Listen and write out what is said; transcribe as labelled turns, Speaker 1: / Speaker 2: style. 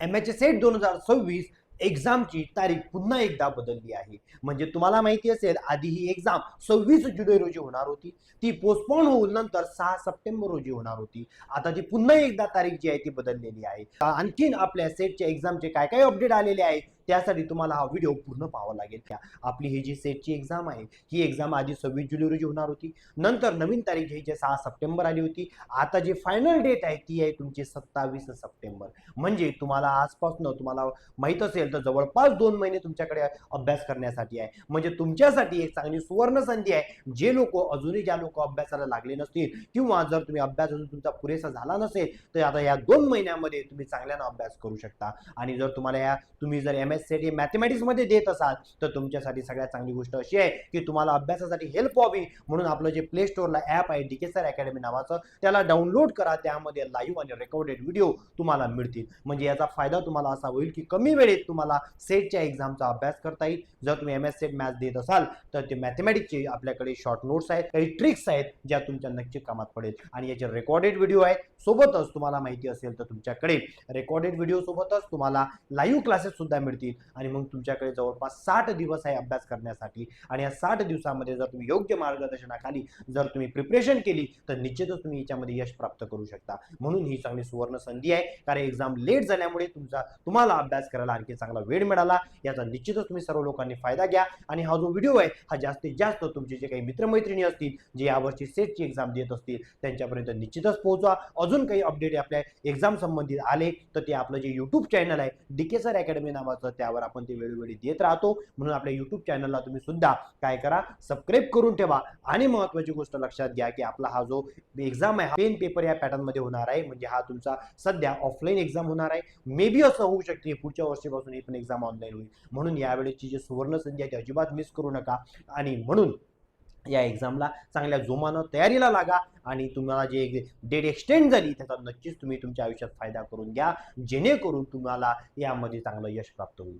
Speaker 1: MHSET 2026 एक्झामची तारीख पुन्हा एकदा बदलली आहे. म्हणजे तुम्हाला माहिती असेल, आधी ही एक्झाम 26 जुलै रोजी होणार होती. ती पोस्टपोन होऊन नंतर 6 सप्टेंबर रोजी होणार होती. आता ती पुन्हा एकदा तारीख जी आहे ती बदललेली आहे. आणखीन आपल्या सेटच्या एक्झामचे काय काय अपडेट आलेले आहे, त्यासाठी तुम्हाला हा व्हिडिओ पूर्ण पाहावा लागेल. आपली ही जी सेटची एक्झाम आहे, ही एक्झाम आधी 26 जुलै रोजी होणार होती. नंतर नवीन तारीख जी 6 सप्टेंबर आली होती. आता जी फायनल डेट आहे ती आहे तुमची 27 सप्टेंबर. म्हणजे तुम्हाला आजपासून तुम्हाला माहित असेल तर जवळपास 2 महिने तुमच्याकडे अभ्यास करण्यासाठी आहे. म्हणजे तुमच्यासाठी एक चांगली सुवर्ण संधी आहे. जे लोक अजूनही ज्या लोक अभ्यासाला लागले नसतील किंवा जर तुम्ही अभ्यास अजून तुमचा पुरेसा झाला नसेल तर आता या 2 महिन्यामध्ये तुम्ही चांगल्याने अभ्यास करू शकता. आणि जर तुम्हाला तुम्ही जर MSCT मॅथमॅटिक्स मध्ये देत असाल तर तुमच्यासाठी सगळ्यात चांगली गोष्ट अशी आहे की तुम्हाला अभ्यासासाठी हेल्प व्हावी म्हणून आपलं जे प्ले स्टोअरला ॲप आहे DKSR अकॅडमी नावाचं, त्याला डाउनलोड करा. त्यामध्ये लाईव्ह आणि रेकॉर्डेड व्हिडिओ तुम्हाला मिळतील. म्हणजे याचा फायदा तुम्हाला असा होईल की कमी वेळेत तुम्हाला सेटच्या एक्झामचा अभ्यास करता येईल. जर तुम्ही MSCT मॅथ्स देत असाल तर ते मॅथमॅटिक्सचे आपल्याकडे शॉर्ट नोट्स आहेत, काही ट्रिक्स आहेत ज्या तुमच्या नक्की कामात पडेल. आणि याचे रेकॉर्डेड व्हिडिओ आहेत. सोबतच तुम्हाला माहिती असेल तर तुमच्याकडे रेकॉर्डेड व्हिडिओ सोबतच तुम्हाला लाईव्ह क्लासेस सुद्धा मिळतील. आणि मग तुमच्याकडे जवळपास 60 दिवस आहे अभ्यास करण्यासाठी. आणि या 60 दिवसामध्ये जर तुम्ही योग्य मार्गदर्शनाखाली जर तुम्ही प्रिपरेशन केली तर निश्चितच तुम्ही याच्यामध्ये यश प्राप्त करू शकता. म्हणून ही चांगली सुवर्ण संधी आहे. कारण एक्झाम लेट झाल्यामुळे तुम्हाला अभ्यास करायला आणखी चांगला वेळ मिळाला. याचा निश्चितच तुम्ही सर्व लोकांनी फायदा घ्या. आणि हा जो व्हिडिओ आहे हा जास्तीत जास्त तुमचे जे काही मित्रमैत्रिणी असतील जे यावर्षी सेटची एक्झाम देत असतील त्यांच्यापर्यंत निश्चितच पोहोचवा. अजून काही अपडेट आपल्या एक्झाम संबंधित आले तर ते आपलं जे यूट्यूब चॅनल आहे DKSR अकॅडमी नावाचं, त्यावर आपण ते वेळोवेळी देत राहतो. म्हणून आपल्या यूट्यूब चॅनलला तुम्ही सुद्धा काय करा, सबस्क्राईब करून ठेवा. आणि महत्त्वाची गोष्ट लक्षात घ्या की आपला हा जो एक्झाम आहे पेन पेपर या पॅटर्न मध्ये होणार आहे. म्हणजे हा तुमचा सध्या ऑफलाईन एक्झाम होणार आहे. मे बी असं होऊ शकते पुढच्या वर्षीपासून ही पण एक्झाम ऑनलाईन होईल. म्हणून यावेळेची जी सुवर्ण संधी आहे ती अजिबात मिस करू नका. आणि म्हणून या एक्झामला चांगल्या जोमानं तयारीला लागा. आणि तुम्हाला जे डेट एक्सटेंड झाली त्याचा नक्कीच तुम्ही तुमच्या आयुष्यात फायदा करून घ्या, जेणेकरून तुम्हाला यामध्ये चांगलं यश प्राप्त होईल.